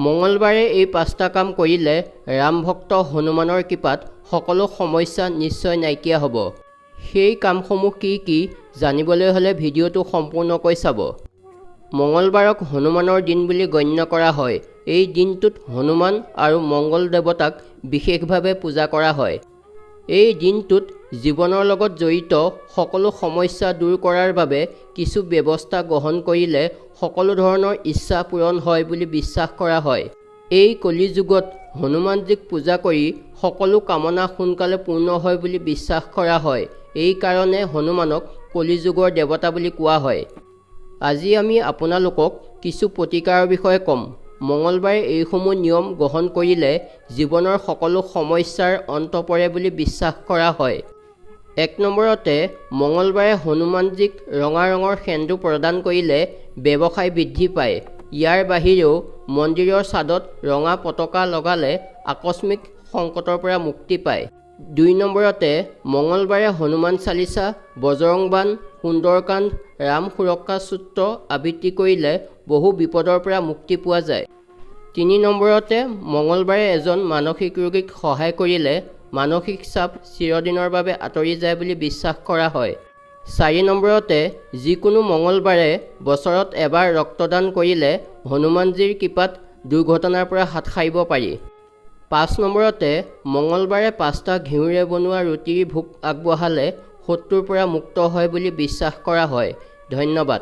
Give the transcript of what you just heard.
মঙলবাৰে এই 5টা কাম কৰিলে ৰাম ভক্ত হনুমানৰ কৃপাত সকলো সমস্যা নিশ্চয় নাইকিয়া হ'ব। সেই কামসমূহ কি কি জানিবলৈ হ'লে ভিডিঅ'টো সম্পূৰ্ণকৈ চাব। মঙলবাৰক হনুমানৰ দিন বুলি গণ্য কৰা হয়। এই দিনটোত হনুমান আৰু মংগল দেৱতাক বিশেষভাৱে পূজা কৰা হয়। এই দিনটোত জীৱনৰ লগত জড়িত সকলো সমস্যা দূৰ কৰাৰ বাবে কিছু ব্যৱস্থা গ্ৰহণ কৰিলে সকলো ধৰণৰ ইচ্ছা পূৰণ হয় বুলি বিশ্বাস কৰা হয়। এই কলিযুগত হনুমানজীক পূজা কৰি সকলো কামনা সোনকালে পূৰ্ণ হয় বুলি বিশ্বাস কৰা হয়। এই কাৰণে হনুমানক কলিযুগৰ দেৱতা বুলি কোৱা হয়। আজি আমি আপোনালোকক কিছু প্ৰতিকাৰৰ বিষয়ে ক'ম। মঙলবাৰে এইসমূহ নিয়ম গ্ৰহণ কৰিলে জীৱনৰ সকলো সমস্যাৰ অন্ত পৰে বুলি বিশ্বাস কৰা হয়। 1 নম্বৰতে মঙলবাৰে হনুমানজীক ৰঙা ৰঙৰ সেন্দুৰ প্ৰদান কৰিলে ব্যৱসায় বৃদ্ধি পায়। ইয়াৰ বাহিৰেও মন্দিৰৰ ছাদত ৰঙা পতাকা লগালে আকস্মিক সংকটৰ পৰা মুক্তি পায়। 2 নম্বৰতে মঙলবাৰে হনুমান চালিচা, বজৰং বাণ, সুন্দৰকাণ্ড, ৰাম সুৰক্ষা সূত্ৰ আবৃত্তি কৰিলে বহু বিপদৰ পৰা মুক্তি পোৱা যায়। 3 নম্বৰতে মঙলবাৰে এজন মানসিক ৰোগীক সহায় কৰিলে মানসিক চাপ চিৰদিনৰ বাবে আঁতৰি যায় বুলি বিশ্বাস কৰা হয়। 4 নম্বৰতে যিকোনো মঙলবাৰে বছৰত এবাৰ ৰক্তদান কৰিলে হনুমানজীৰ কৃপাত দুৰ্ঘটনাৰ পৰা হাত সাৰিব পাৰি। 5 নম্বৰতে মঙলবাৰে 5টা ঘিউৰে বনোৱা ৰুটিৰ ভোগ আগবঢ়ালে শত্ৰুৰ পৰা মুক্ত হয় বুলি বিশ্বাস কৰা হয়। ধন্যবাদ।